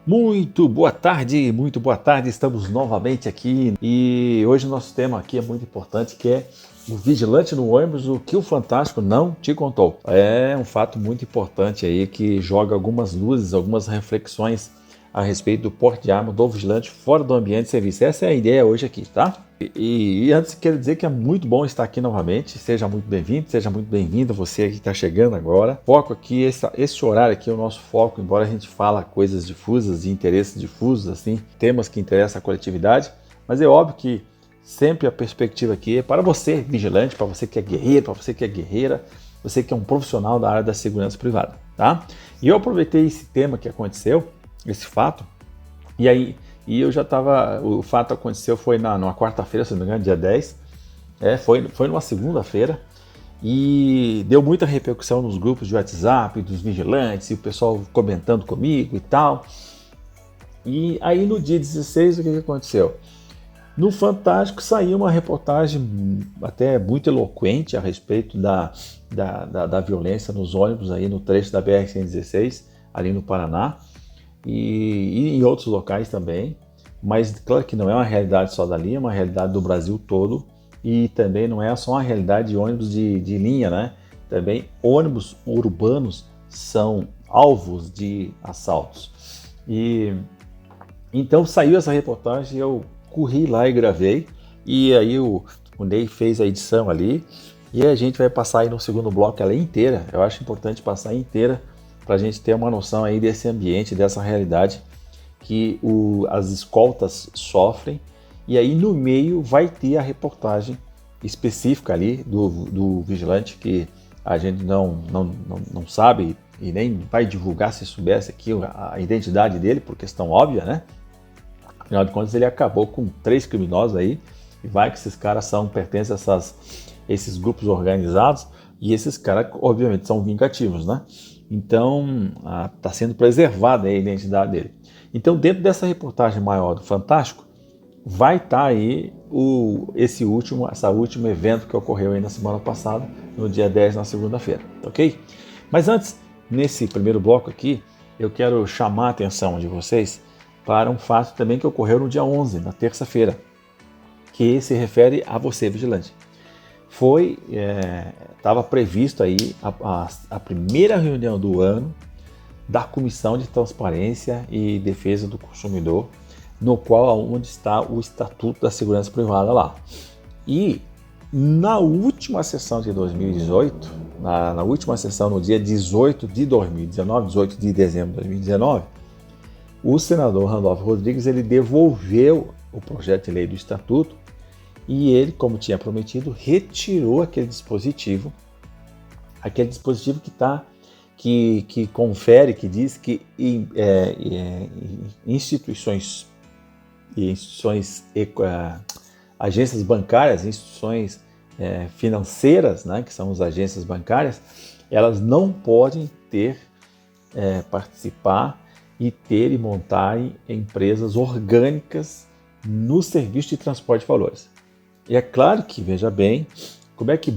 Muito boa tarde, muito boa tarde. Estamos novamente aqui e hoje o nosso tema aqui é muito importante, que é o vigilante no ônibus, o que o Fantástico não te contou. É um fato muito importante aí que joga algumas luzes, algumas reflexões a respeito do porte de arma do vigilante fora do ambiente de serviço. Essa é a ideia hoje aqui, tá? E antes quero dizer que é muito bom estar aqui novamente. Seja muito bem-vindo, seja muito bem-vinda você que está chegando agora. Foco aqui, esse horário aqui é o nosso foco, embora a gente fala coisas difusas e interesses difusos, assim, temas que interessam a coletividade, mas é óbvio que sempre a perspectiva aqui é para você, vigilante, para você que é guerreiro, para você que é guerreira, você que é um profissional da área da segurança privada, tá? E eu aproveitei esse tema que aconteceu, esse fato, e eu já estava, o fato aconteceu foi numa quarta-feira, se não me engano, dia 10, foi numa segunda-feira, e deu muita repercussão nos grupos de WhatsApp, dos vigilantes, e o pessoal comentando comigo e tal. E aí no dia 16, o que aconteceu? No Fantástico saiu uma reportagem até muito eloquente a respeito da violência nos ônibus aí no trecho da BR-116, ali no Paraná, e em outros locais também, mas claro que não é uma realidade só dali, é uma realidade do Brasil todo, e também não é só uma realidade de ônibus de linha, né? Também ônibus urbanos são alvos de assaltos. E então saiu essa reportagem, eu corri lá e gravei, e aí o Ney fez a edição ali, e a gente vai passar aí no segundo bloco ela inteira. Eu acho importante passar inteira para a gente ter uma noção aí desse ambiente, dessa realidade que as escoltas sofrem, e aí no meio vai ter a reportagem específica ali do vigilante, que a gente não sabe e nem vai divulgar se soubesse aqui a identidade dele, por questão óbvia, né? Afinal de contas, ele acabou com 3 criminosos aí, e vai que esses caras pertencem a esses grupos organizados, e esses caras, obviamente, são vingativos, né? Então, está sendo preservada a identidade dele. Então, dentro dessa reportagem maior do Fantástico, vai estar aí esse último evento que ocorreu aí na semana passada, no dia 10, na segunda-feira, ok? Mas antes, nesse primeiro bloco aqui, eu quero chamar a atenção de vocês para um fato também que ocorreu no dia 11, na terça-feira, que se refere a você, vigilante. Estava previsto aí a primeira reunião do ano da Comissão de Transparência e Defesa do Consumidor, no qual onde está o Estatuto da Segurança Privada lá. E na última sessão de 2018, na última sessão no dia 18 de 2019, 18 de dezembro de 2019, o senador Randolfo Rodrigues ele devolveu o projeto de lei do Estatuto, e ele, como tinha prometido, retirou aquele dispositivo que confere, que diz que agências bancárias, instituições financeiras, né, que são as agências bancárias, elas não podem participar e ter e montar empresas orgânicas no serviço de transporte de valores. E é claro que, veja bem, como é que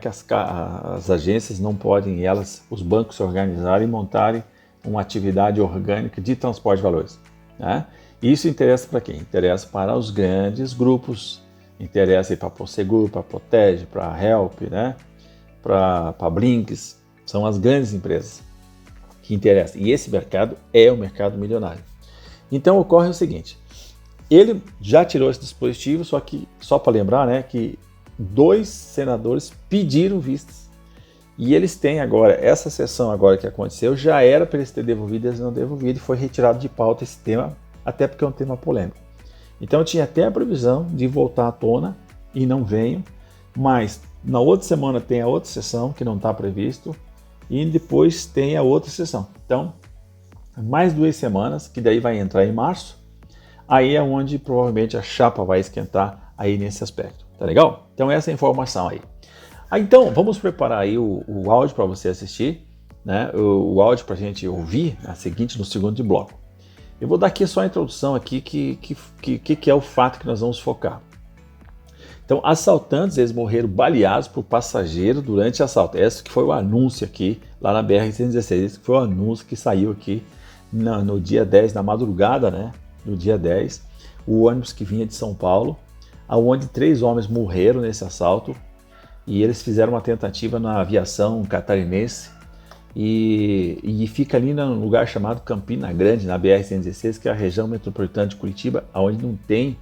as agências não podem, os bancos se organizarem e montarem uma atividade orgânica de transporte de valores, né? Isso interessa para quem? Interessa para os grandes grupos, interessa para a Prosegur, para a Protege, para a Help, né? Para a Brinks, são as grandes empresas que interessam. E esse mercado é um mercado milionário. Então ocorre o seguinte, ele já tirou esse dispositivo, só para lembrar, né, que 2 senadores pediram vistas. E eles têm agora, essa sessão agora que aconteceu, já era para eles terem devolvido, eles não devolvido, e foi retirado de pauta esse tema, até porque é um tema polêmico. Então tinha até a previsão de voltar à tona, e não veio, mas na outra semana tem a outra sessão, que não está previsto, e depois tem a outra sessão. Então, mais 2 semanas, que daí vai entrar em março, aí é onde provavelmente a chapa vai esquentar aí nesse aspecto, tá legal? Então essa é a informação aí. Então vamos preparar aí o áudio para você assistir, né? O áudio para a gente ouvir no segundo bloco. Eu vou dar aqui só a introdução aqui que é o fato que nós vamos focar. Então, assaltantes, eles morreram baleados por passageiro durante assalto. Esse que foi o anúncio aqui, lá na BR-116. Esse que foi o anúncio que saiu aqui no dia 10, na madrugada, né? No dia 10, o ônibus que vinha de São Paulo, onde 3 homens morreram nesse assalto, e eles fizeram uma tentativa na aviação catarinense, e fica ali num lugar chamado Campina Grande, na BR-116, que é a região metropolitana de Curitiba, onde não tem,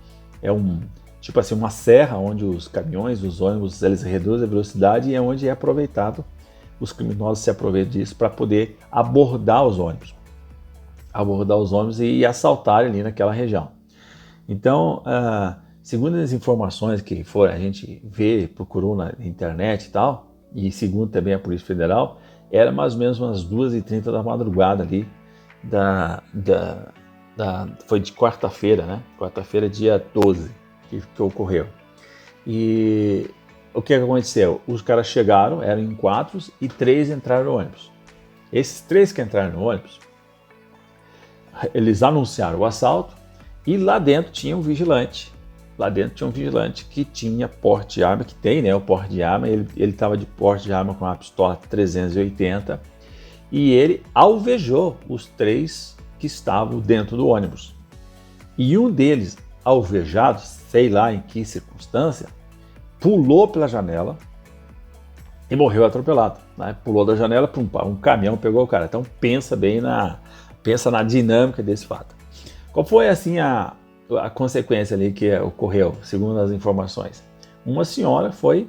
tipo assim, uma serra onde os caminhões, os ônibus, eles reduzem a velocidade, e é onde é aproveitado, os criminosos se aproveitam disso para poder abordar os ônibus e assaltar ali naquela região. Então, segundo as informações que a gente procurou na internet e tal, e segundo também a Polícia Federal, era mais ou menos umas 2h30 da madrugada ali, foi de quarta-feira, né? Quarta-feira, dia 12, que ocorreu. E o que aconteceu? Os caras chegaram, eram em 4 e 3 entraram no ônibus. Esses 3 que entraram no ônibus, eles anunciaram o assalto e lá dentro tinha um vigilante. Lá dentro tinha um vigilante que tinha porte de arma, que tem, né, o porte de arma. Ele estava de porte de arma com uma pistola 380 e ele alvejou os 3 que estavam dentro do ônibus. E um deles, alvejado, sei lá em que circunstância, pulou pela janela e morreu atropelado, né? Pulou da janela, um caminhão pegou o cara. Então pensa na dinâmica desse fato. Qual foi assim a consequência ali que ocorreu, segundo as informações? Uma senhora foi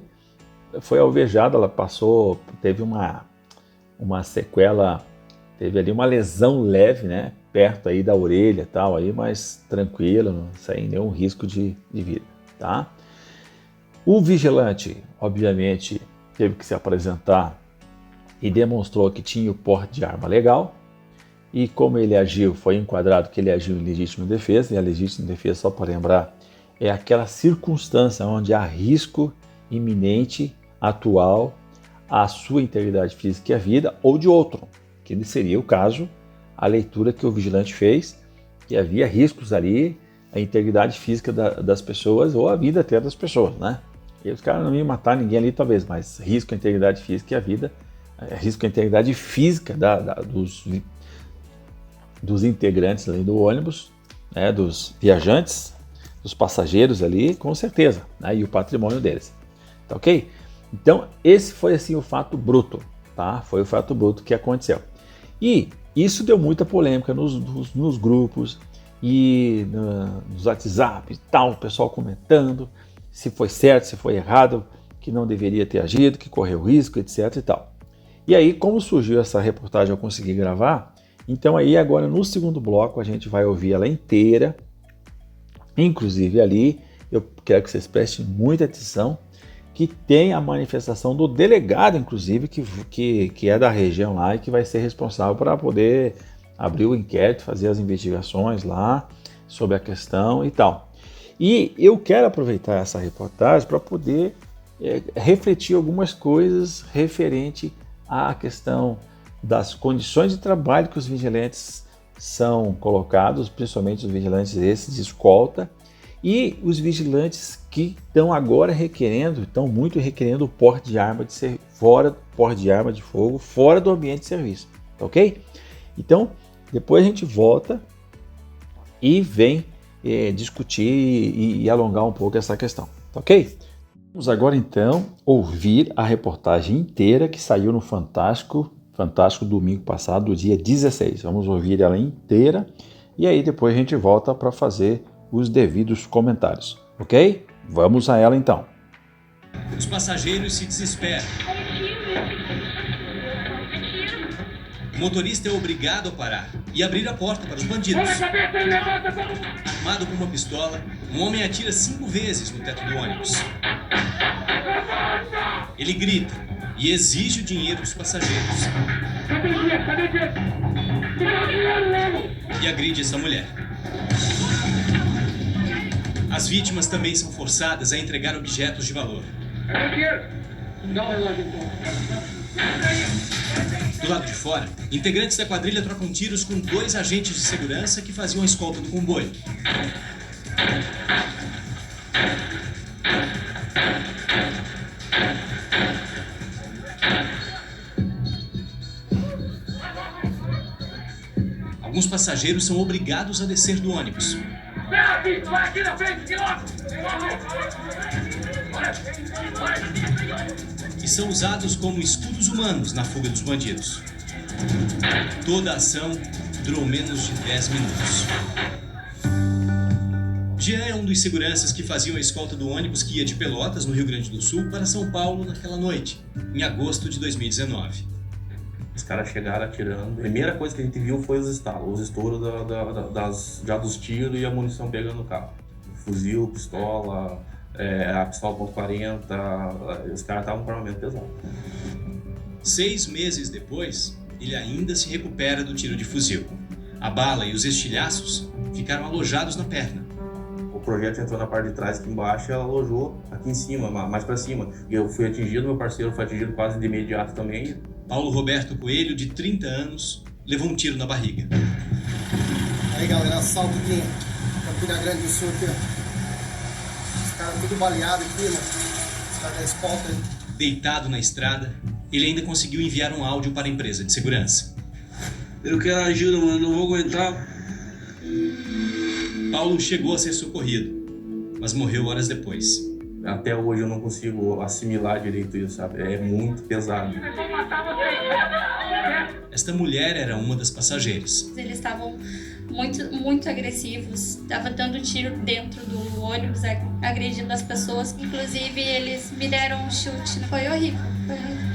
alvejada, ela teve uma sequela, teve ali uma lesão leve, né, perto aí da orelha e tal, aí, mas tranquilo, sem nenhum risco de vida, tá? O vigilante, obviamente, teve que se apresentar e demonstrou que tinha o porte de arma legal. E como ele agiu, foi enquadrado que ele agiu em legítima defesa, e a legítima defesa, só para lembrar, é aquela circunstância onde há risco iminente, atual, à sua integridade física e à vida, ou de outro, que seria o caso, a leitura que o vigilante fez, que havia riscos ali, a integridade física das pessoas, ou a vida até das pessoas, né? E os caras não iam matar ninguém ali, talvez, mas risco à integridade física e à vida, risco à integridade física dos integrantes ali do ônibus, né, dos viajantes, dos passageiros ali, com certeza, né, e o patrimônio deles, tá ok? Então esse foi assim o fato bruto, tá? Foi o fato bruto que aconteceu. E isso deu muita polêmica nos grupos e nos WhatsApp e tal, o pessoal comentando se foi certo, se foi errado, que não deveria ter agido, que correu risco, etc e tal. E aí, como surgiu essa reportagem, eu consegui gravar. Então aí agora no segundo bloco a gente vai ouvir ela inteira, inclusive ali eu quero que vocês prestem muita atenção, que tem a manifestação do delegado, inclusive, que é da região lá e que vai ser responsável para poder abrir o inquérito, fazer as investigações lá sobre a questão e tal. E eu quero aproveitar essa reportagem para poder refletir algumas coisas referente à questão das condições de trabalho que os vigilantes são colocados, principalmente os vigilantes esses de escolta, e os vigilantes que estão agora estão muito requerendo o porte de arma porte de arma de fogo fora do ambiente de serviço, tá ok? Então, depois a gente volta e vem discutir e alongar um pouco essa questão, tá ok? Vamos agora então ouvir a reportagem inteira que saiu no Fantástico domingo passado, do dia 16. Vamos ouvir ela inteira e aí depois a gente volta para fazer os devidos comentários, ok? Vamos a ela então. Os passageiros se desesperam. O motorista é obrigado a parar e abrir a porta para os bandidos. Armado com uma pistola, um homem atira 5 vezes no teto do ônibus. Ele grita e exige o dinheiro dos passageiros. E agride essa mulher. As vítimas também são forçadas a entregar objetos de valor. Do lado de fora, integrantes da quadrilha trocam tiros com 2 agentes de segurança que faziam a escolta do comboio. Alguns alguns passageiros são obrigados a descer do ônibus. E são usados como escudos humanos na fuga dos bandidos. Toda a ação durou menos de 10 minutos. Jean é um dos seguranças que faziam a escolta do ônibus que ia de Pelotas, no Rio Grande do Sul, para São Paulo naquela noite, em agosto de 2019. Os caras chegaram atirando. A primeira coisa que a gente viu foi os estalos, os estouros já dos tiros e a munição pegando no carro. Fuzil, pistola, a pistola .40, os caras estavam com armamento pesado. 6 meses depois, ele ainda se recupera do tiro de fuzil. A bala e os estilhaços ficaram alojados na perna. O projétil entrou na parte de trás, aqui embaixo, e ela alojou aqui em cima, mais para cima. E eu fui atingido, meu parceiro foi atingido quase de imediato também. Paulo Roberto Coelho, de 30 anos, levou um tiro na barriga. Aí galera, assalto aqui em Campina Grande do Sul aqui, ó. Os caras tudo baleados aqui, né? Os caras da escolta aí. Deitado na estrada, ele ainda conseguiu enviar um áudio para a empresa de segurança. Eu quero ajuda, mano, não vou aguentar. Paulo chegou a ser socorrido, mas morreu horas depois. Até hoje eu não consigo assimilar direito isso, sabe? É muito pesado. Esta mulher era uma das passageiras. Eles estavam muito agressivos, estavam dando tiro dentro do ônibus, agredindo as pessoas. Inclusive, eles me deram um chute. Foi horrível, foi horrível.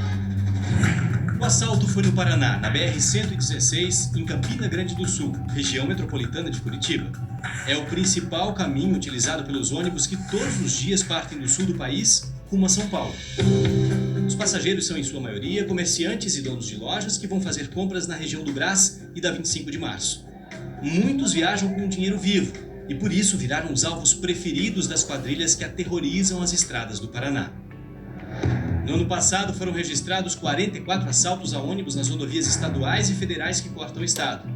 O assalto foi no Paraná, na BR-116, em Campina Grande do Sul, região metropolitana de Curitiba. É o principal caminho utilizado pelos ônibus que todos os dias partem do sul do país rumo a São Paulo. Os passageiros são, em sua maioria, comerciantes e donos de lojas que vão fazer compras na região do Brás e da 25 de março. Muitos viajam com dinheiro vivo e, por isso, viraram os alvos preferidos das quadrilhas que aterrorizam as estradas do Paraná. No ano passado, foram registrados 44 assaltos a ônibus nas rodovias estaduais e federais que cortam o estado.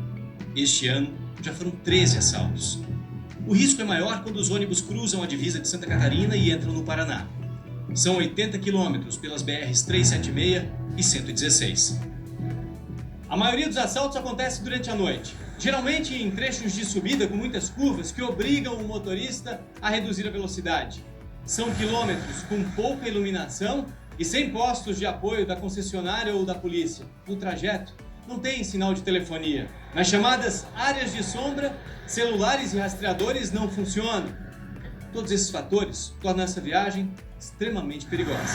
Este ano, já foram 13 assaltos. O risco é maior quando os ônibus cruzam a divisa de Santa Catarina e entram no Paraná. São 80 quilômetros pelas BRs 376 e 116. A maioria dos assaltos acontece durante a noite, geralmente em trechos de subida com muitas curvas que obrigam o motorista a reduzir a velocidade. São quilômetros com pouca iluminação e sem postos de apoio da concessionária ou da polícia. No trajeto, não tem sinal de telefonia. Nas chamadas áreas de sombra, celulares e rastreadores não funcionam. Todos esses fatores tornam essa viagem extremamente perigosa.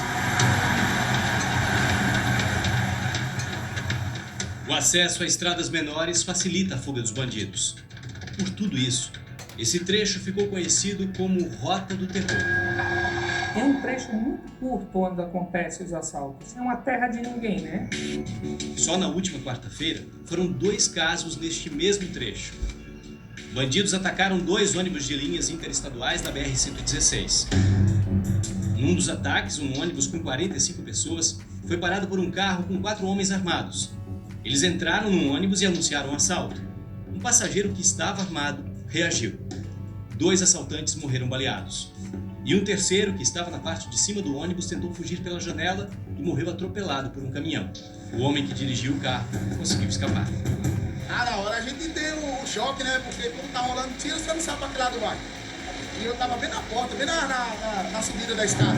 O acesso a estradas menores facilita a fuga dos bandidos. Por tudo isso, esse trecho ficou conhecido como Rota do Terror. É um trecho muito curto onde acontecem os assaltos. É uma terra de ninguém, né? Só na última quarta-feira, foram 2 casos neste mesmo trecho. Bandidos atacaram 2 ônibus de linhas interestaduais na BR-116. Num dos ataques, um ônibus com 45 pessoas foi parado por um carro com 4 homens armados. Eles entraram no ônibus e anunciaram um assalto. Um passageiro que estava armado reagiu. 2 assaltantes morreram baleados. E um terceiro, que estava na parte de cima do ônibus, tentou fugir pela janela e morreu atropelado por um caminhão. O homem que dirigiu o carro conseguiu escapar. Na hora a gente tem um choque, né? Porque quando tá rolando tiro, você não sabe pra que lado vai. E eu tava bem na porta, bem na subida da escada.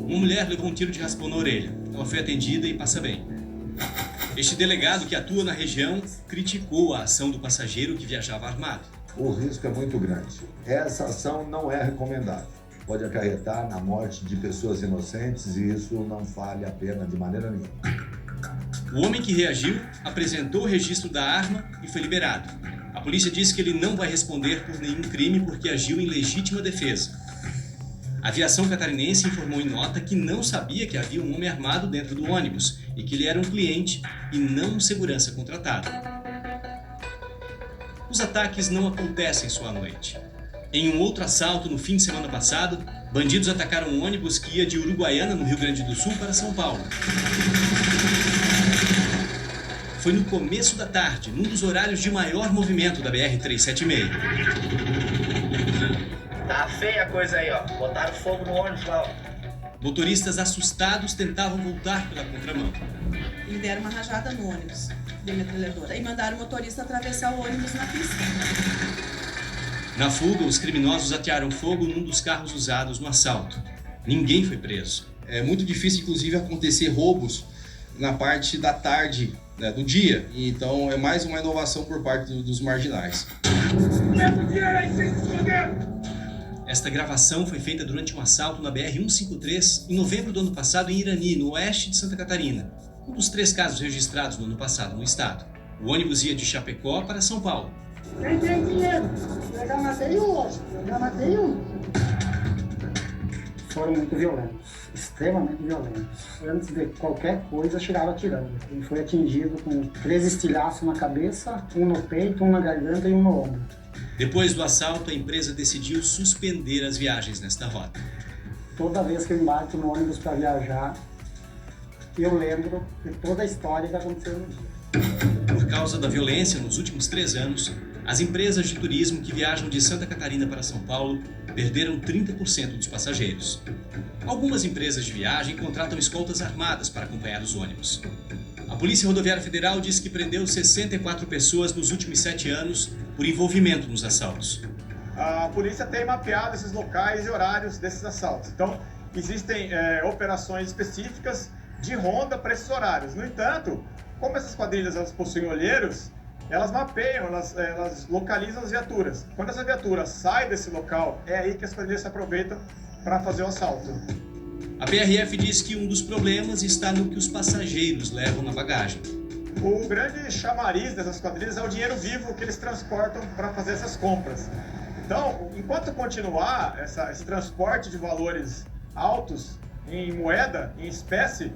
Uma mulher levou um tiro de raspão na orelha. Ela foi atendida e passa bem. Este delegado que atua na região criticou a ação do passageiro que viajava armado. O risco é muito grande. Essa ação não é recomendável. Pode acarretar na morte de pessoas inocentes e isso não vale a pena de maneira nenhuma. O homem que reagiu apresentou o registro da arma e foi liberado. A polícia disse que ele não vai responder por nenhum crime porque agiu em legítima defesa. A aviação catarinense informou em nota que não sabia que havia um homem armado dentro do ônibus e que ele era um cliente e não um segurança contratado. Os ataques não acontecem só à noite. Em um outro assalto no fim de semana passado, bandidos atacaram um ônibus que ia de Uruguaiana, no Rio Grande do Sul, para São Paulo. Foi no começo da tarde, num dos horários de maior movimento da BR-376. Tá feia a coisa aí, ó. Botaram fogo no ônibus lá, ó. Motoristas assustados tentavam voltar pela contramão. E deram uma rajada no ônibus de metralhadora e mandaram o motorista atravessar o ônibus na pista. Na fuga, os criminosos atearam fogo num dos carros usados no assalto. Ninguém foi preso. É muito difícil, inclusive, acontecer roubos na parte da tarde, né, do dia. Então é mais uma inovação por parte dos marginais. Esta gravação foi feita durante um assalto na BR-153 em novembro do ano passado em Irani, no oeste de Santa Catarina. Um dos 3 casos registrados no ano passado no estado. O ônibus ia de Chapecó para São Paulo. Quem tem dinheiro? Eu já matei um hoje. Foram muito violentos, extremamente violentos. Antes de qualquer coisa, chegava atirando. Ele foi atingido com 3 estilhaços na cabeça, um no peito, um na garganta e um no ombro. Depois do assalto, a empresa decidiu suspender as viagens nesta rota. Toda vez que eu embarco no ônibus para viajar, eu lembro de toda a história que aconteceu no dia. Por causa da violência nos últimos 3 anos, as empresas de turismo que viajam de Santa Catarina para São Paulo perderam 30% dos passageiros. Algumas empresas de viagem contratam escoltas armadas para acompanhar os ônibus. A Polícia Rodoviária Federal diz que prendeu 64 pessoas nos últimos 7 anos por envolvimento nos assaltos. A polícia tem mapeado esses locais e horários desses assaltos. Então, existem operações específicas de ronda para esses horários. No entanto, como essas quadrilhas elas possuem olheiros, elas mapeiam, elas localizam as viaturas. Quando essa viatura sai desse local, é aí que as quadrilhas se aproveitam para fazer o assalto. A PRF diz que um dos problemas está no que os passageiros levam na bagagem. O grande chamariz dessas quadrilhas é o dinheiro vivo que eles transportam para fazer essas compras. Então, enquanto continuar esse transporte de valores altos em moeda, em espécie,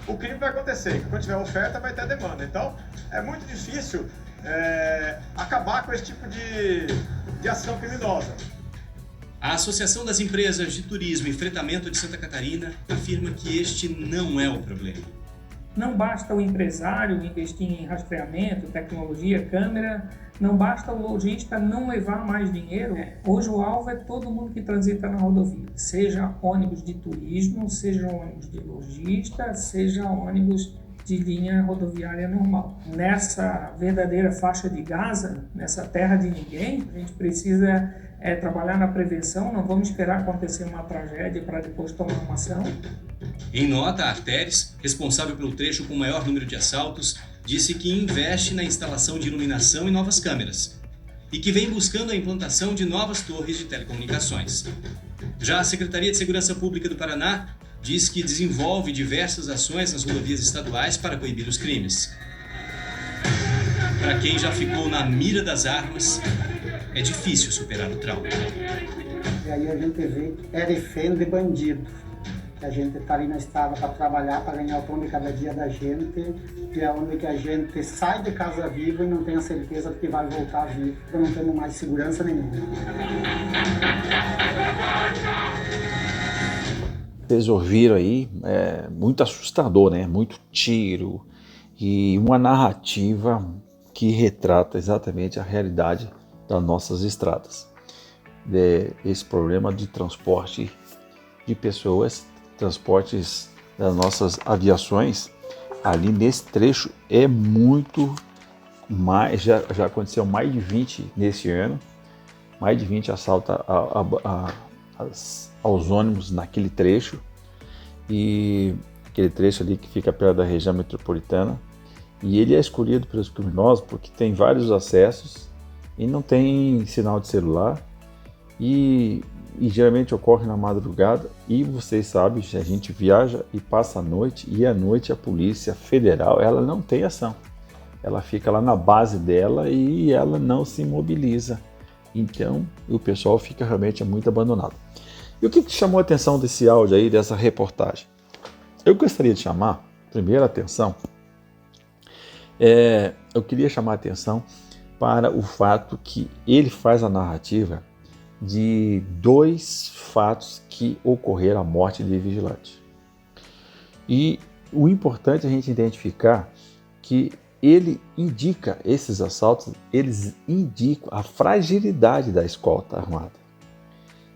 o crime vai acontecer. Quando tiver oferta, vai ter demanda. Então, é muito difícil acabar com esse tipo de ação criminosa. A Associação das Empresas de Turismo e Fretamento de Santa Catarina afirma que este não é o problema. Não basta o empresário investir em rastreamento, tecnologia, câmera, não basta o lojista não levar mais dinheiro. Hoje o alvo é todo mundo que transita na rodovia, seja ônibus de turismo, seja ônibus de lojista, seja ônibus de linha rodoviária normal. Nessa verdadeira faixa de Gaza, nessa terra de ninguém, a gente precisa trabalhar na prevenção, não vamos esperar acontecer uma tragédia para depois tomar uma ação. Em nota, a Arteris, responsável pelo trecho com o maior número de assaltos, disse que investe na instalação de iluminação e novas câmeras, e que vem buscando a implantação de novas torres de telecomunicações. Já a Secretaria de Segurança Pública do Paraná diz que desenvolve diversas ações nas rodovias estaduais para coibir os crimes. Para quem já ficou na mira das armas, é difícil superar o trauma. E aí a gente vê que é refém de bandido. A gente está ali na estrada para trabalhar, para ganhar o pão de cada dia da gente, que é onde que a gente sai de casa vivo e não tem a certeza de que vai voltar vivo, porque não temos mais segurança nenhuma. Vocês ouviram aí, muito assustador, né? Muito tiro e uma narrativa que retrata exatamente a realidade das nossas estradas. Esse problema de transporte de pessoas, transportes das nossas aviações, ali nesse trecho é muito mais, já aconteceu mais de 20 nesse ano, mais de 20 assaltos aos ônibus naquele trecho, e aquele trecho ali que fica perto da região metropolitana, e ele é escolhido pelos criminosos porque tem vários acessos e não tem sinal de celular, e geralmente ocorre na madrugada, e vocês sabem, a gente viaja e passa a noite, e à noite a Polícia Federal ela não tem ação, ela fica lá na base dela e ela não se mobiliza, então o pessoal fica realmente muito abandonado. E o que chamou a atenção desse áudio aí, dessa reportagem? Eu gostaria de chamar, primeiro, a atenção, eu queria chamar a atenção para o fato que ele faz a narrativa de 2 fatos que ocorreram a morte de vigilante. E o importante é a gente identificar que ele indica, esses assaltos, eles indicam a fragilidade da escolta armada.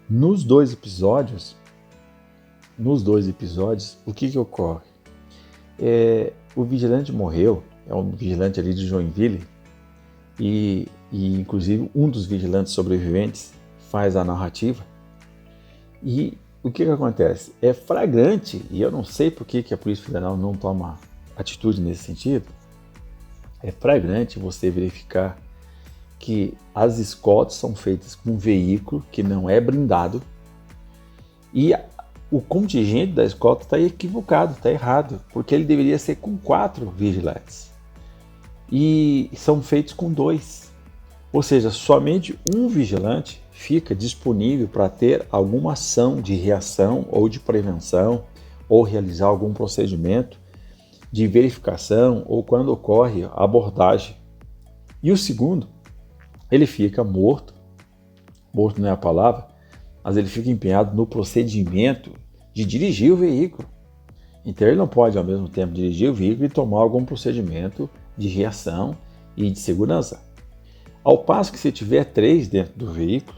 Nos 2 episódios, nos 2 episódios, o que ocorre? O vigilante morreu, é um vigilante ali de Joinville, e inclusive um dos vigilantes sobreviventes faz a narrativa. E o que acontece? É flagrante, e eu não sei por que a Polícia Federal não toma atitude nesse sentido, é flagrante você verificar que as escoltas são feitas com um veículo que não é blindado e o contingente da escolta está equivocado, está errado, porque ele deveria ser com 4 vigilantes e são feitos com 2. Ou seja, somente um vigilante fica disponível para ter alguma ação de reação ou de prevenção ou realizar algum procedimento de verificação ou quando ocorre a abordagem. E o segundo, ele fica morto não é a palavra, mas ele fica empenhado no procedimento de dirigir o veículo. Então ele não pode ao mesmo tempo dirigir o veículo e tomar algum procedimento de reação e de segurança. Ao passo que se tiver 3 dentro do veículo,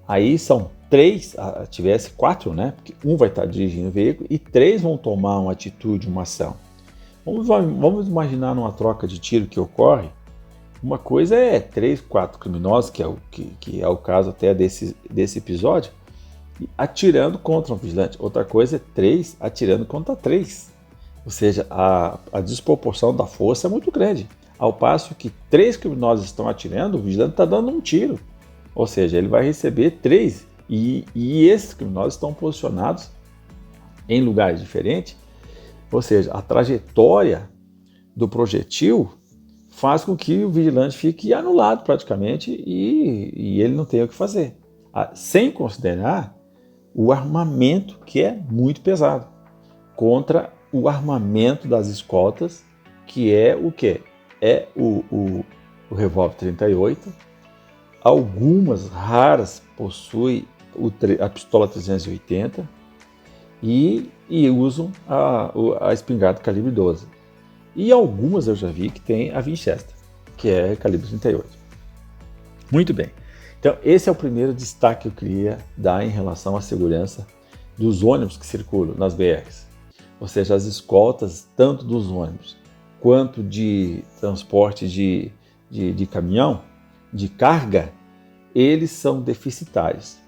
aí são 3, tivesse 4, né? Porque um vai estar dirigindo o veículo e 3 vão tomar uma atitude, uma ação. Vamos imaginar numa troca de tiro que ocorre. Uma coisa é 3, 4 criminosos, que é o caso até desse episódio, atirando contra um vigilante. Outra coisa é 3 atirando contra 3. Ou seja, a desproporção da força é muito grande. Ao passo que 3 criminosos estão atirando, o vigilante está dando um tiro. Ou seja, ele vai receber 3. E esses criminosos estão posicionados em lugares diferentes. Ou seja, a trajetória do projetil faz com que o vigilante fique anulado praticamente e ele não tenha o que fazer. Sem considerar o armamento, que é muito pesado, contra o armamento das escoltas, que é o quê? É o revólver 38. Algumas raras possuem a pistola 380 e usam a espingarda calibre 12. E algumas eu já vi que tem a Winchester, que é calibre 38. Muito bem. Então, esse é o primeiro destaque que eu queria dar em relação à segurança dos ônibus que circulam nas BRs. Ou seja, as escoltas, tanto dos ônibus quanto de transporte de caminhão, de carga, eles são deficitários.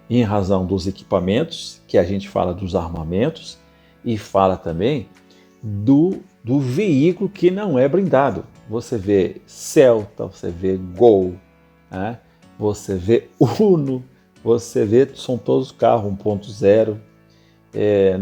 Em razão dos equipamentos, que a gente fala dos armamentos, e fala também do veículo que não é blindado. Você vê Celta, você vê Gol, né? Você vê Uno, você vê, são todos carros 1.0,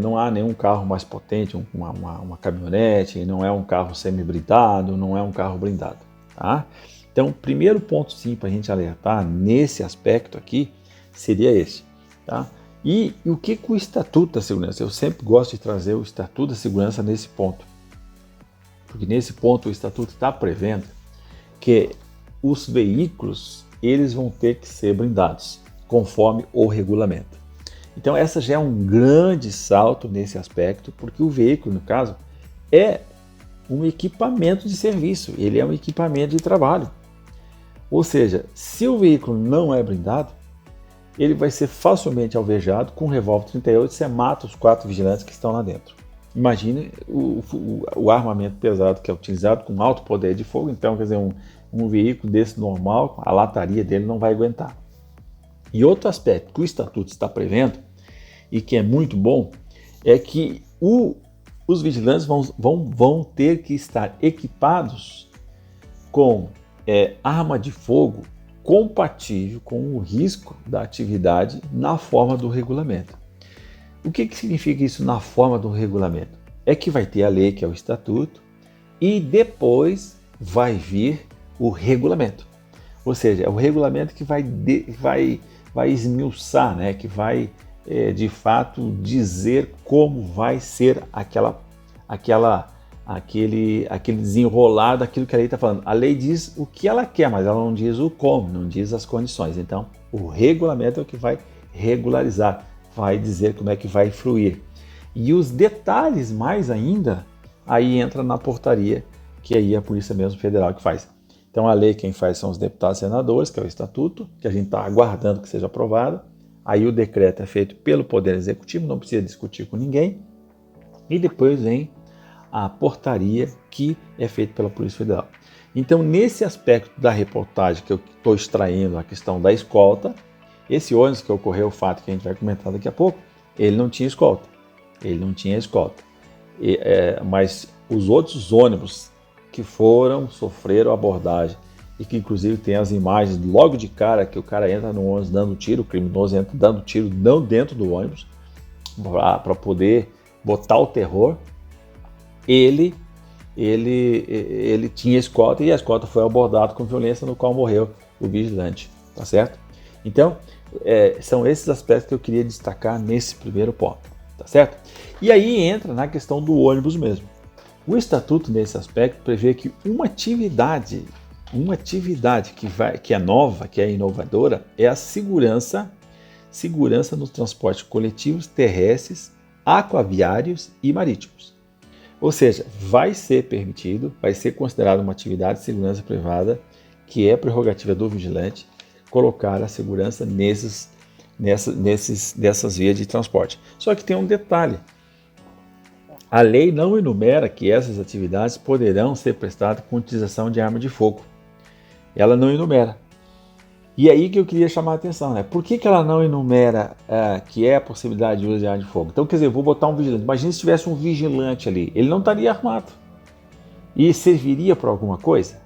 não há nenhum carro mais potente, uma caminhonete, não é um carro semi-blindado, não é um carro blindado. Tá? Então, o primeiro ponto sim para a gente alertar nesse aspecto aqui seria esse. Tá? E o que o Estatuto da Segurança? Eu sempre gosto de trazer o Estatuto da Segurança nesse ponto. Porque nesse ponto o Estatuto está prevendo que os veículos eles vão ter que ser blindados, conforme o regulamento. Então essa já é um grande salto nesse aspecto, porque o veículo, no caso, é um equipamento de serviço, ele é um equipamento de trabalho. Ou seja, se o veículo não é blindado, ele vai ser facilmente alvejado com um revólver 38, você mata os 4 vigilantes que estão lá dentro. Imagine o armamento pesado que é utilizado com alto poder de fogo, então quer dizer, um veículo desse normal, a lataria dele não vai aguentar. E outro aspecto que o Estatuto está prevendo, e que é muito bom, é que os vigilantes vão ter que estar equipados com arma de fogo compatível com o risco da atividade na forma do regulamento. O que significa isso na forma do regulamento? É que vai ter a lei, que é o Estatuto, e depois vai vir o regulamento. Ou seja, é o regulamento que vai esmiuçar, né? Que vai, de fato, dizer como vai ser aquele desenrolar daquilo que a lei está falando. A lei diz o que ela quer, mas ela não diz o como, não diz as condições. Então, o regulamento é o que vai regularizar, vai dizer como é que vai fluir. E os detalhes mais ainda, aí entra na portaria, que aí é a Polícia mesmo Federal que faz. Então a lei quem faz são os deputados e senadores, que é o Estatuto, que a gente está aguardando que seja aprovado. Aí o decreto é feito pelo Poder Executivo, não precisa discutir com ninguém. E depois vem a portaria que é feita pela Polícia Federal. Então, nesse aspecto da reportagem que eu estou extraindo a questão da escolta, esse ônibus que ocorreu, o fato que a gente vai comentar daqui a pouco, ele não tinha escolta. Ele não tinha escolta. Mas os outros ônibus que sofreram abordagem e que inclusive tem as imagens logo de cara que o cara entra no ônibus dando tiro, o criminoso entra dando tiro não dentro do ônibus para poder botar o terror, ele tinha escolta e a escolta foi abordada com violência, no qual morreu o vigilante, tá certo? Então, são esses aspectos que eu queria destacar nesse primeiro ponto, tá certo? E aí entra na questão do ônibus mesmo. O estatuto nesse aspecto prevê que uma atividade que é nova, que é inovadora, é a segurança nos transportes coletivos, terrestres, aquaviários e marítimos. Ou seja, vai ser permitido, vai ser considerado uma atividade de segurança privada, que é prerrogativa do vigilante, colocar a segurança dessas vias de transporte. Só que tem um detalhe. A lei não enumera que essas atividades poderão ser prestadas com utilização de arma de fogo. Ela não enumera. E aí que eu queria chamar a atenção, né? Por que ela não enumera que é a possibilidade de uso de arma de fogo? Então, quer dizer, eu vou botar um vigilante. Imagina se tivesse um vigilante ali. Ele não estaria armado. E serviria para alguma coisa?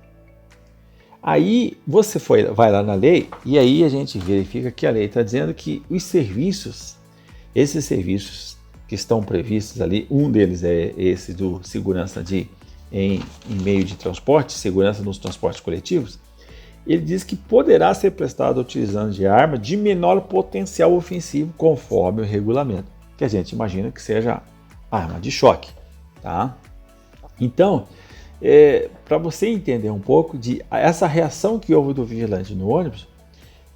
Aí você vai lá na lei e aí a gente verifica que a lei está dizendo que esses serviços que estão previstos ali, um deles é esse do segurança em meio de transporte, segurança nos transportes coletivos, ele diz que poderá ser prestado utilizando de arma de menor potencial ofensivo conforme o regulamento, que a gente imagina que seja arma de choque, tá? Então, para você entender um pouco de essa reação que houve do vigilante no ônibus,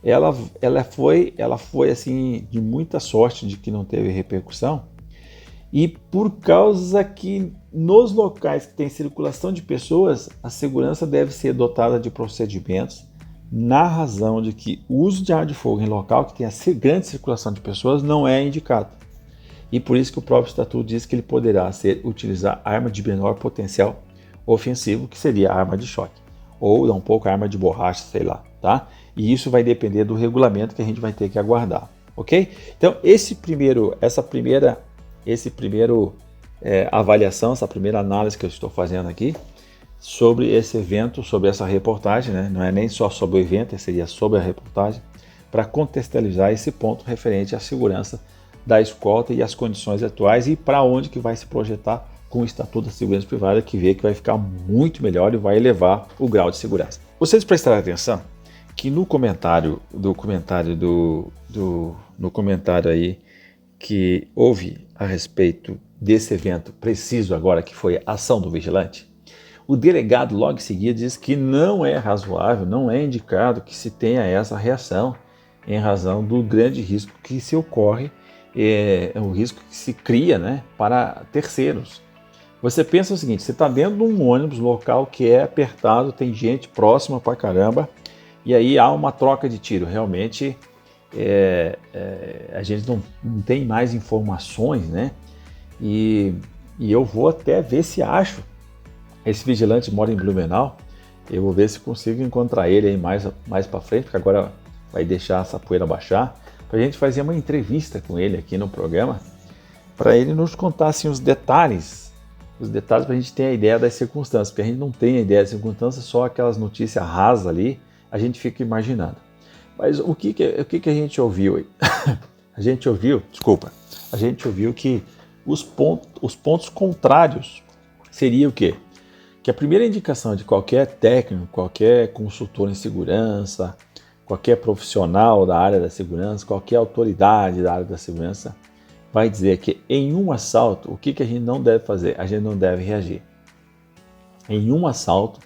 ela foi assim de muita sorte de que não teve repercussão, e por causa que nos locais que tem circulação de pessoas, a segurança deve ser dotada de procedimentos na razão de que o uso de arma de fogo em local que tem a grande circulação de pessoas não é indicado. E por isso que o próprio estatuto diz que ele poderá utilizar arma de menor potencial ofensivo, que seria a arma de choque, ou um pouco a arma de borracha, sei lá, tá? E isso vai depender do regulamento que a gente vai ter que aguardar, ok? Então, essa primeira avaliação, essa primeira análise que eu estou fazendo aqui sobre esse evento, sobre essa reportagem, né? Não é nem só sobre o evento, seria sobre a reportagem, para contextualizar esse ponto referente à segurança da escolta e as condições atuais e para onde que vai se projetar com o Estatuto da Segurança Privada, que vê que vai ficar muito melhor e vai elevar o grau de segurança. Vocês prestaram atenção que no comentário aí que houve a respeito desse evento preciso agora, que foi a ação do vigilante, o delegado logo em seguida diz que não é razoável, não é indicado que se tenha essa reação em razão do grande risco que se ocorre, o risco que se cria, né, para terceiros. Você pensa o seguinte, você está dentro de um ônibus local que é apertado, tem gente próxima pra caramba, e aí há uma troca de tiro. Realmente a gente não tem mais informações, né? E eu vou até ver se acho. Esse vigilante mora em Blumenau, eu vou ver se consigo encontrar ele aí mais para frente, porque agora vai deixar essa poeira baixar, para a gente fazer uma entrevista com ele aqui no programa, para ele nos contar assim, os detalhes para a gente ter a ideia das circunstâncias, porque a gente não tem a ideia das circunstâncias, só aquelas notícias rasas ali, a gente fica imaginando. Mas o que a gente ouviu aí? A gente ouviu que os pontos contrários seria o quê? Que a primeira indicação de qualquer técnico, qualquer consultor em segurança, qualquer profissional da área da segurança, qualquer autoridade da área da segurança, vai dizer que em um assalto, o que a gente não deve fazer? A gente não deve reagir. Em um assalto,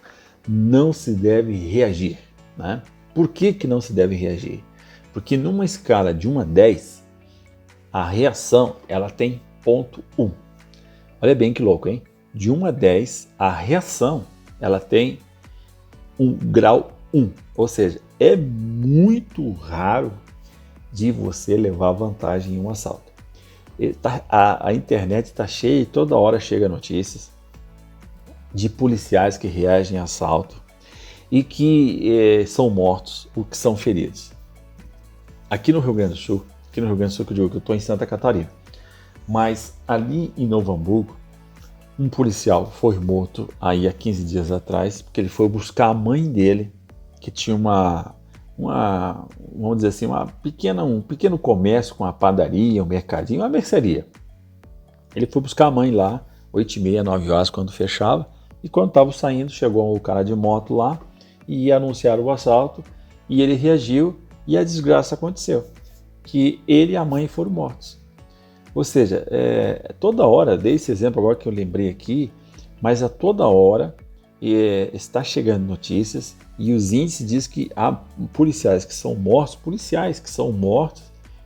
não se deve reagir, né? Por que não se deve reagir? Porque numa escala de 1 a 10, a reação ela tem ponto 1. Olha bem que louco, hein? De 1 a 10, a reação ela tem um grau 1. Ou seja, é muito raro de você levar vantagem em um assalto. A internet está cheia e toda hora chega notícias de policiais que reagem a assalto e que são mortos ou que são feridos. Aqui no Rio Grande do Sul, que eu digo que eu estou em Santa Catarina, mas ali em Novo Hamburgo, um policial foi morto aí há 15 dias atrás, porque ele foi buscar a mãe dele, que tinha vamos dizer assim, um pequeno comércio com uma padaria, um mercadinho, uma mercearia. Ele foi buscar a mãe lá, 8h30, 9 horas, quando fechava, e quando estava saindo, chegou o cara de moto lá e anunciaram o assalto, e ele reagiu e a desgraça aconteceu, que ele e a mãe foram mortos. Ou seja, toda hora, dei esse exemplo agora que eu lembrei aqui, mas a toda hora está chegando notícias e os índices dizem que há policiais que são mortos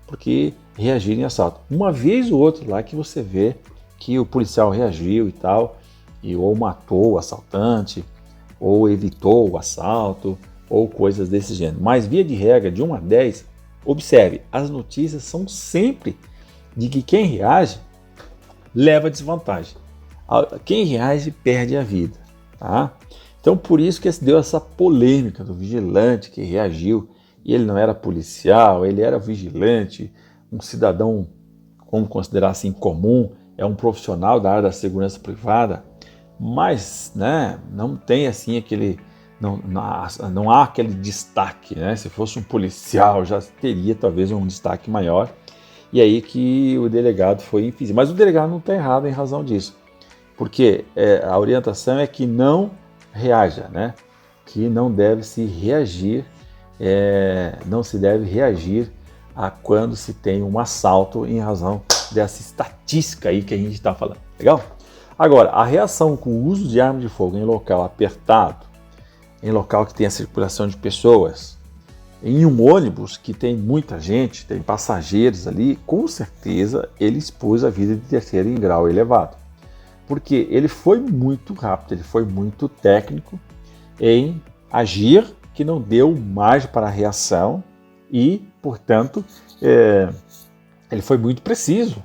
porque reagirem a assalto. Uma vez ou outra lá que você vê que o policial reagiu e tal, e ou matou o assaltante, ou evitou o assalto, ou coisas desse gênero. Mas via de regra, de 1 a 10, observe, as notícias são sempre de que quem reage leva desvantagem. Quem reage perde a vida. Tá? Então por isso que deu essa polêmica do vigilante que reagiu, e ele não era policial, ele era vigilante, um cidadão, vamos considerar assim, comum, é um profissional da área da segurança privada, mas né, não tem assim aquele, não há aquele destaque, né? Se fosse um policial já teria talvez um destaque maior, e aí que o delegado foi infeliz. Mas o delegado não está errado em razão disso, porque a orientação é que não reaja, né? Que não deve se reagir, não se deve reagir a quando se tem um assalto em razão dessa estatística aí que a gente está falando. Legal? Agora, a reação com o uso de arma de fogo em local apertado, em local que tem a circulação de pessoas, em um ônibus que tem muita gente, tem passageiros ali, com certeza ele expôs a vida de terceiro em grau elevado. Porque ele foi muito rápido, ele foi muito técnico em agir, que não deu margem para a reação e, portanto, ele foi muito preciso.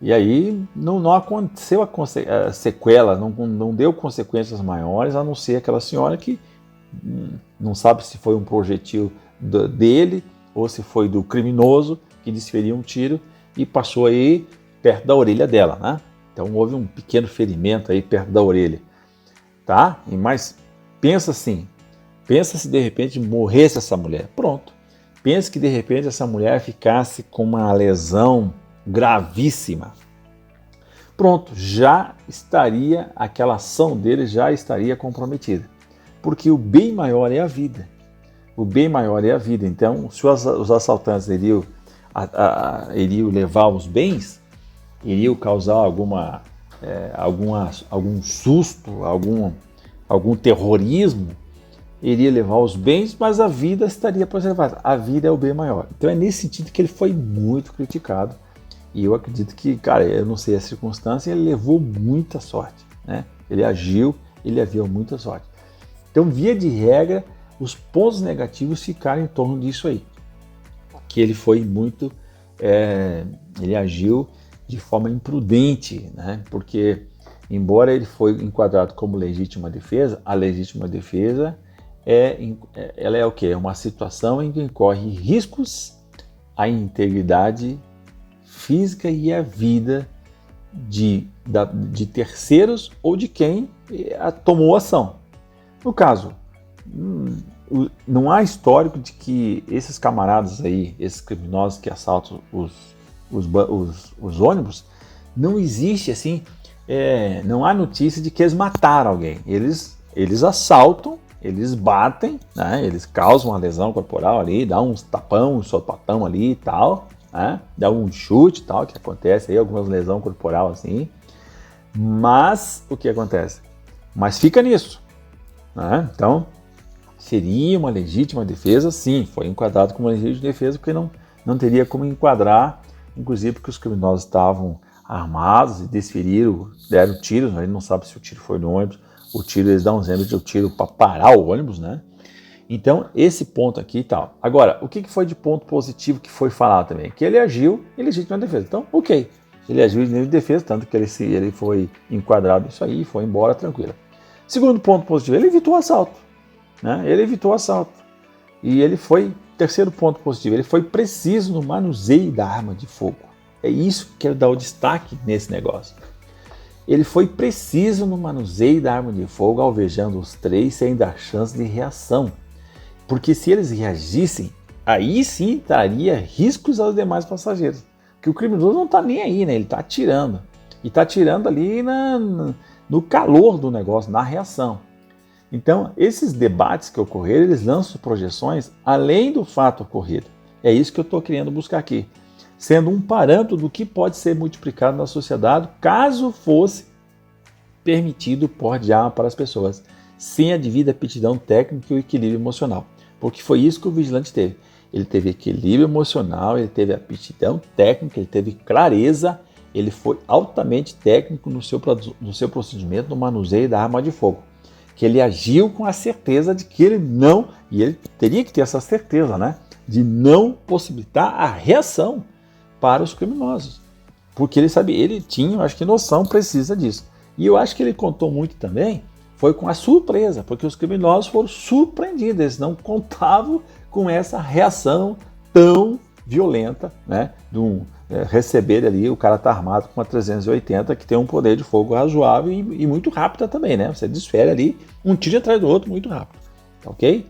E aí não aconteceu a sequela, não deu consequências maiores, a não ser aquela senhora que não sabe se foi um projetil dele ou se foi do criminoso que desferiu um tiro e passou aí perto da orelha dela, né? Então houve um pequeno ferimento aí perto da orelha, tá? Mas pensa assim, pensa se de repente morresse essa mulher, pronto. Pensa que de repente essa mulher ficasse com uma lesão gravíssima. Pronto, já estaria, aquela ação dele já estaria comprometida. Porque o bem maior é a vida. O bem maior é a vida. Então, se os assaltantes iriam levar os bens, iriam causar algum susto, algum terrorismo, iria levar os bens, mas a vida estaria preservada. A vida é o bem maior. Então é nesse sentido que ele foi muito criticado. E eu acredito que, cara, eu não sei a circunstância, ele levou muita sorte, né? Ele agiu, ele havia muita sorte. Então, via de regra, os pontos negativos ficaram em torno disso aí. Que ele foi muito, ele agiu de forma imprudente, né? Porque, embora ele foi enquadrado como legítima defesa, a legítima defesa ela é o quê? É uma situação em que incorre riscos à integridade física e à vida de terceiros ou de quem tomou ação. No caso, não há histórico de que esses camaradas aí, esses criminosos que assaltam os ônibus, não existe assim, não há notícia de que eles mataram alguém. Eles assaltam, eles batem, né? Eles causam uma lesão corporal ali, dá uns tapão, um sopatão ali e tal, né? Dá um chute e tal, que acontece aí, algumas lesões corporal assim. Mas o que acontece? Mas fica nisso, né? Então, seria uma legítima defesa? Sim, foi enquadrado como legítima defesa, porque não teria como enquadrar, inclusive porque os criminosos estavam armados e desferiram, deram tiros, a gente não sabe se o tiro foi no ônibus, o tiro, eles dão um exemplo de tiro para parar o ônibus, né? Então, esse ponto aqui e tal. Agora, o que foi de ponto positivo que foi falado também? Que ele agiu em legítima defesa. Então, ok. Ele agiu em legítima defesa, tanto que ele foi enquadrado nisso aí e foi embora tranquilo. Segundo ponto positivo, ele evitou o assalto. Né? Ele evitou o assalto. E ele foi, terceiro ponto positivo, ele foi preciso no manuseio da arma de fogo. É isso que eu quero dar o destaque nesse negócio. Ele foi preciso no manuseio da arma de fogo, alvejando os três sem dar chance de reação. Porque se eles reagissem, aí sim traria riscos aos demais passageiros. Porque o criminoso não está nem aí, né? Ele está atirando. E está atirando ali no calor do negócio, na reação. Então, esses debates que ocorreram, eles lançam projeções além do fato ocorrido. É isso que eu estou querendo buscar aqui. Sendo um parâmetro do que pode ser multiplicado na sociedade caso fosse permitido o porte de arma para as pessoas, sem a devida aptidão técnica e o equilíbrio emocional. Porque foi isso que o vigilante teve. Ele teve equilíbrio emocional, ele teve aptidão técnica, ele teve clareza, ele foi altamente técnico no seu procedimento no manuseio da arma de fogo. Que ele agiu com a certeza de que ele não, e ele teria que ter essa certeza, né? De não possibilitar a reação para os criminosos. Porque ele sabia, ele tinha, acho que noção precisa disso. E eu acho que ele contou muito também, foi com a surpresa, porque os criminosos foram surpreendidos, eles não contavam com essa reação tão violenta, né? Receber ali, o cara tá armado com uma 380 que tem um poder de fogo razoável e muito rápida também, né? Você desfere ali um tiro atrás do outro muito rápido, ok?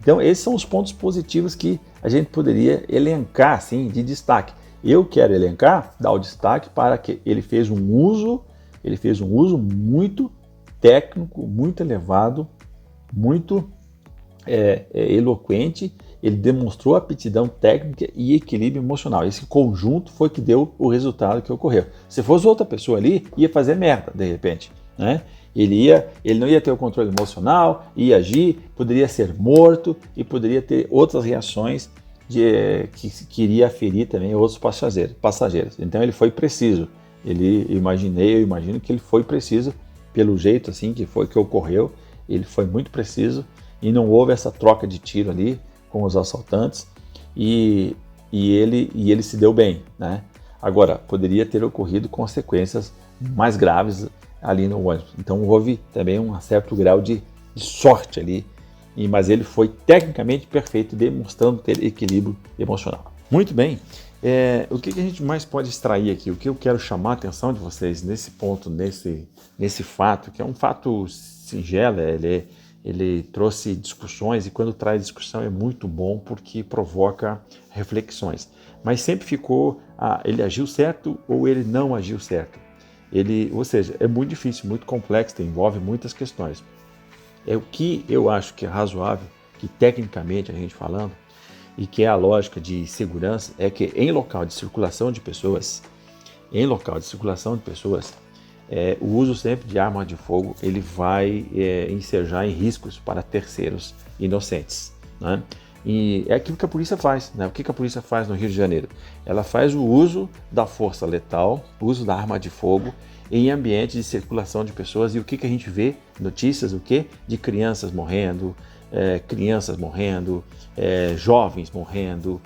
Então esses são os pontos positivos que a gente poderia elencar assim, de destaque. Eu quero elencar, dar o destaque para que ele fez um uso muito técnico, muito elevado, muito eloquente. Ele demonstrou aptidão técnica e equilíbrio emocional. Esse conjunto foi que deu o resultado que ocorreu. Se fosse outra pessoa ali, ia fazer merda, de repente, né? Ele não ia ter o controle emocional, ia agir, poderia ser morto e poderia ter outras reações que iria ferir também outros passageiros. Então ele foi preciso. Eu imagino que ele foi preciso pelo jeito assim que ocorreu. Ele foi muito preciso e não houve essa troca de tiro ali com os assaltantes e ele se deu bem, né? Agora, poderia ter ocorrido consequências mais graves ali no ônibus. Então houve também um certo grau de sorte ali, mas ele foi tecnicamente perfeito, demonstrando ter equilíbrio emocional. Muito bem, o que a gente mais pode extrair aqui? O que eu quero chamar a atenção de vocês nesse ponto, nesse fato, que é um fato singelo, ele trouxe discussões e quando traz discussão é muito bom porque provoca reflexões. Mas sempre ficou, ele agiu certo ou ele não agiu certo. Ou seja, é muito difícil, muito complexo, envolve muitas questões. O que eu acho que é razoável, que tecnicamente a gente falando, e que é a lógica de segurança, é que em local de circulação de pessoas, o uso sempre de arma de fogo ele vai ensejar em riscos para terceiros inocentes, né? E é aquilo que a polícia faz, né? O que a polícia faz no Rio de Janeiro? Ela faz o uso da força letal, o uso da arma de fogo em ambientes de circulação de pessoas. E o que a gente vê? Notícias de crianças morrendo, jovens morrendo,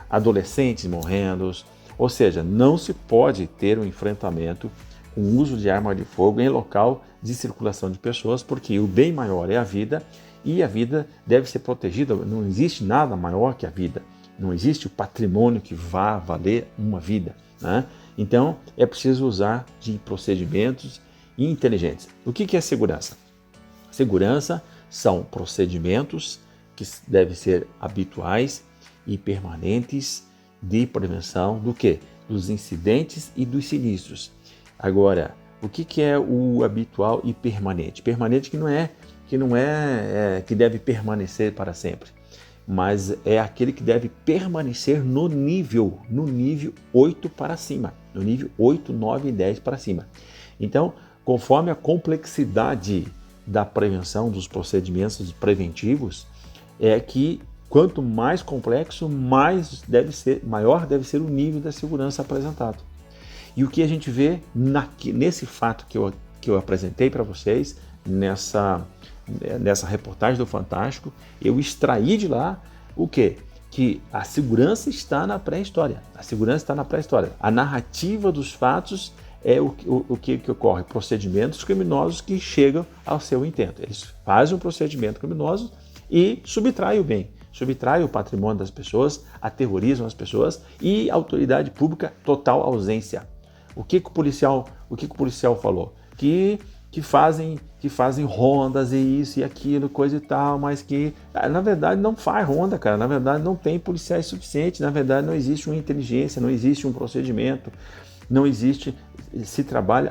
adolescentes morrendo. Ou seja, não se pode ter um enfrentamento com o uso de arma de fogo em local de circulação de pessoas, porque o bem maior é a vida e a vida deve ser protegida. Não existe nada maior que a vida. Não existe o patrimônio que vá valer uma vida, né? Então, é preciso usar de procedimentos inteligentes. O que é segurança? Segurança são procedimentos que devem ser habituais e permanentes de prevenção do quê? Dos incidentes e dos sinistros. Agora, o que é o habitual e permanente? Permanente que deve permanecer para sempre, mas é aquele que deve permanecer no nível 8 para cima, no nível 8, 9 e 10 para cima. Então, conforme a complexidade da prevenção, dos procedimentos preventivos, é que quanto mais complexo, maior deve ser o nível da segurança apresentado. E o que a gente vê nesse fato que eu apresentei para vocês, nessa reportagem do Fantástico, eu extraí de lá o quê? Que a segurança está na pré-história. A segurança está na pré-história. A narrativa dos fatos é o que ocorre. Procedimentos criminosos que chegam ao seu intento. Eles fazem um procedimento criminoso e subtraem o bem, subtraem o patrimônio das pessoas, aterrorizam as pessoas e a autoridade pública, total ausência. O que o policial falou? Que fazem rondas e isso e aquilo, coisa e tal, mas que, na verdade, não faz ronda, cara. Na verdade, não tem policiais suficientes. Na verdade, não existe uma inteligência, não existe um procedimento, não existe...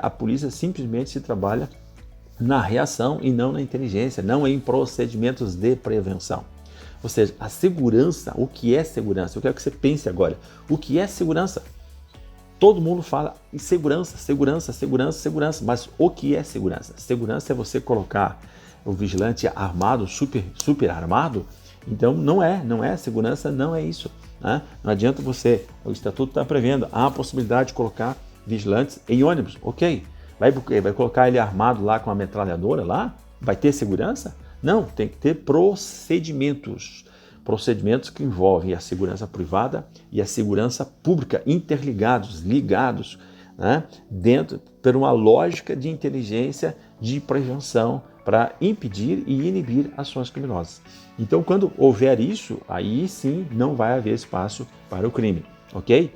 a polícia simplesmente se trabalha na reação e não na inteligência, não em procedimentos de prevenção. Ou seja, a segurança, o que é segurança? Eu quero que você pense agora. O que é segurança? Todo mundo fala em segurança, mas o que é segurança? Segurança é você colocar o vigilante armado, super armado? Então não é segurança, não é isso. Né? Não adianta você, o estatuto está prevendo a possibilidade de colocar vigilantes em ônibus, ok. Vai colocar ele armado lá com a metralhadora lá? Vai ter segurança? Não, tem que ter procedimentos. Procedimentos que envolvem a segurança privada e a segurança pública, ligados, né, por uma lógica de inteligência, de prevenção, para impedir e inibir ações criminosas. Então, quando houver isso, aí sim não vai haver espaço para o crime, ok?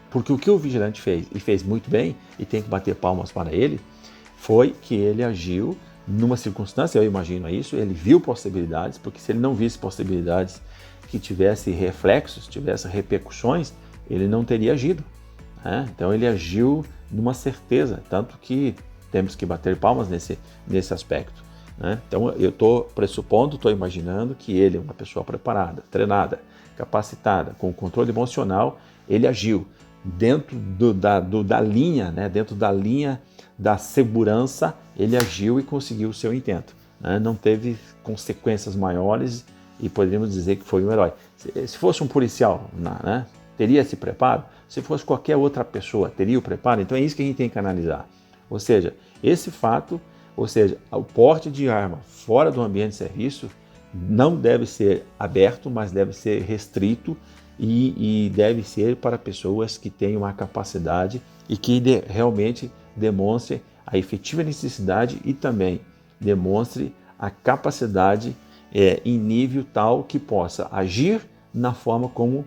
Porque o que o vigilante fez, e fez muito bem, e tem que bater palmas para ele, foi que ele agiu numa circunstância, eu imagino isso, ele viu possibilidades, porque se ele não visse possibilidades que tivesse reflexos, tivesse repercussões, ele não teria agido. Né? Então ele agiu numa certeza, tanto que temos que bater palmas nesse aspecto. Né? Então eu estou imaginando que ele é uma pessoa preparada, treinada, capacitada, com controle emocional, ele agiu dentro da linha, né? Dentro da linha da segurança, ele agiu e conseguiu o seu intento. Né? Não teve consequências maiores e poderíamos dizer que foi um herói. Se fosse um policial, né? Teria esse preparo? Se fosse qualquer outra pessoa, teria o preparo? Então é isso que a gente tem que analisar. Ou seja, esse fato, o porte de arma fora do ambiente de serviço não deve ser aberto, mas deve ser restrito e deve ser para pessoas que tenham a capacidade e que realmente demonstre a efetiva necessidade e também demonstre a capacidade em nível tal que possa agir na forma como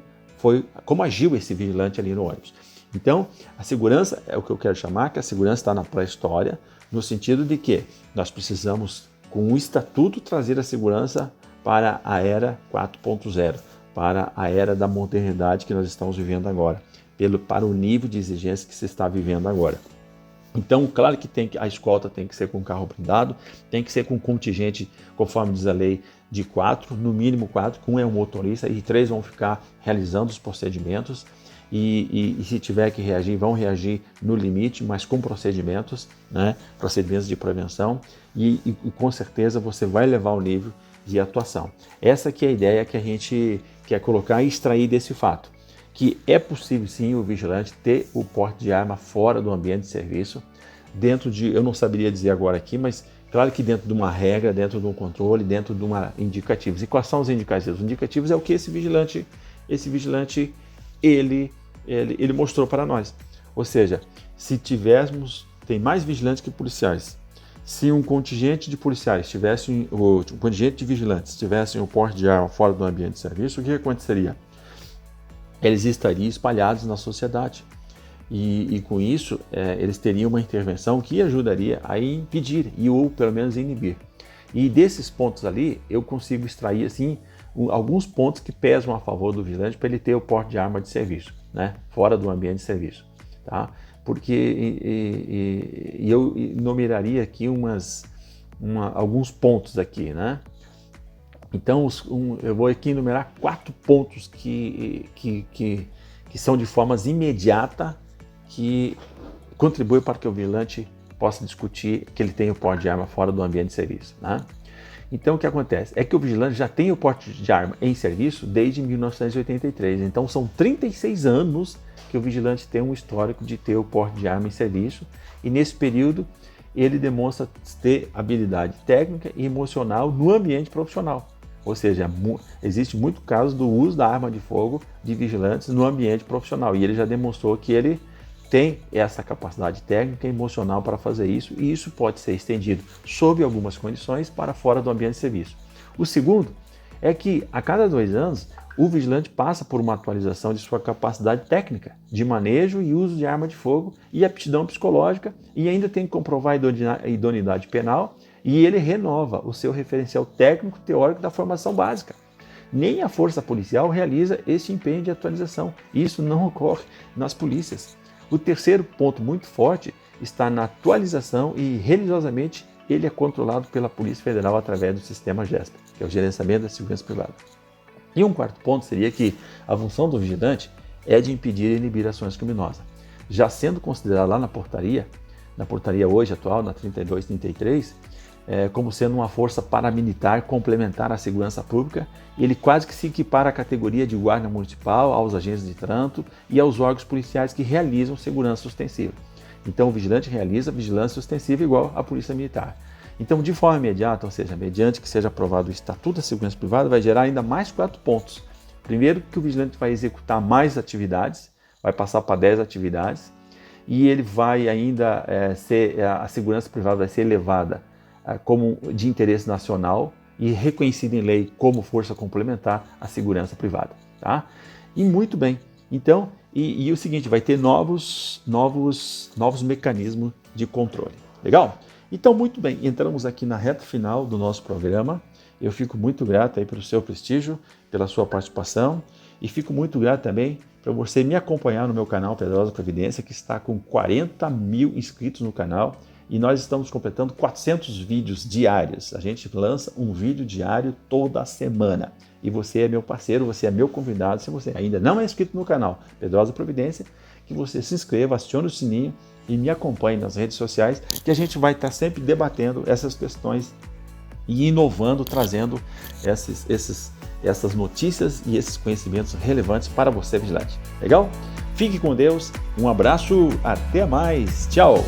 agiu esse vigilante ali no ônibus. Então, a segurança é o que eu quero chamar, que a segurança está na pré-história, no sentido de que nós precisamos, com o estatuto, trazer a segurança para a era 4.0, para a era da modernidade que nós estamos vivendo agora, para o nível de exigência que se está vivendo agora. Então, claro que a escolta tem que ser com carro blindado, tem que ser com contingente, conforme diz a lei, de 4, no mínimo 4, que um é um motorista e 3 vão ficar realizando os procedimentos e se tiver que reagir, vão reagir no limite, mas com procedimentos, né? Procedimentos de prevenção e com certeza você vai levar o nível de atuação. Essa que é a ideia que a gente quer colocar e extrair desse fato. Que é possível sim o vigilante ter o porte de arma fora do ambiente de serviço, eu não saberia dizer agora aqui, mas claro que dentro de uma regra, dentro de um controle, dentro de uma indicativos. E quais são os indicativos? Os indicativos é o que esse vigilante ele mostrou para nós. Ou seja, tem mais vigilantes que policiais. Se um contingente de policiais um contingente de vigilantes tivessem o porte de arma fora do ambiente de serviço, o que aconteceria? Eles estariam espalhados na sociedade e com isso eles teriam uma intervenção que ajudaria a impedir ou pelo menos inibir. E desses pontos ali eu consigo extrair assim alguns pontos que pesam a favor do vigilante para ele ter o porte de arma de serviço, né? Fora do ambiente de serviço, tá? Porque eu enumeraria aqui alguns pontos aqui, né? Então, eu vou aqui enumerar 4 pontos que são de forma imediata que contribuem para que o vigilante possa discutir que ele tem o porte de arma fora do ambiente de serviço. Né? Então, o que acontece? É que o vigilante já tem o porte de arma em serviço desde 1983. Então, são 36 anos que o vigilante tem um histórico de ter o porte de arma em serviço. E nesse período, ele demonstra ter habilidade técnica e emocional no ambiente profissional. Ou seja, existe muito caso do uso da arma de fogo de vigilantes no ambiente profissional. E ele já demonstrou que ele tem essa capacidade técnica e emocional para fazer isso. E isso pode ser estendido, sob algumas condições, para fora do ambiente de serviço. O segundo é que, a cada 2 anos, o vigilante passa por uma atualização de sua capacidade técnica de manejo e uso de arma de fogo e aptidão psicológica, e ainda tem que comprovar a idoneidade penal, e ele renova o seu referencial técnico teórico da formação básica. Nem a força policial realiza esse empenho de atualização. Isso não ocorre nas polícias. O terceiro ponto muito forte está na atualização e, religiosamente, ele é controlado pela Polícia Federal através do sistema GESP, que é o Gerenciamento da Segurança Privada. E um quarto ponto seria que a função do vigilante é de impedir e inibir ações criminosas. Já sendo considerado lá na portaria hoje atual, na 3233, como sendo uma força paramilitar complementar à segurança pública, ele quase que se equipara à categoria de guarda municipal, aos agentes de trânsito e aos órgãos policiais que realizam segurança ostensiva. Então o vigilante realiza vigilância ostensiva igual à polícia militar. Então, de forma imediata, ou seja, mediante que seja aprovado o Estatuto da Segurança Privada, vai gerar ainda mais 4 pontos. Primeiro, que o vigilante vai executar mais atividades, vai passar para 10 atividades, e ele vai ainda a segurança privada vai ser elevada como de interesse nacional e reconhecida em lei como força complementar à segurança privada. Tá? E muito bem. Então, e o seguinte, vai ter novos mecanismos de controle. Legal? Então, muito bem, entramos aqui na reta final do nosso programa. Eu fico muito grato aí pelo seu prestígio, pela sua participação, e fico muito grato também para você me acompanhar no meu canal Pedrosa Providência, que está com 40 mil inscritos no canal, e nós estamos completando 400 vídeos diários. A gente lança um vídeo diário toda semana. E você é meu parceiro, você é meu convidado. Se você ainda não é inscrito no canal Pedrosa Providência, que você se inscreva, acione o sininho e me acompanhe nas redes sociais, que a gente vai estar sempre debatendo essas questões e inovando, trazendo essas notícias e esses conhecimentos relevantes para você, vigilante. Legal? Fique com Deus, um abraço, até mais, tchau!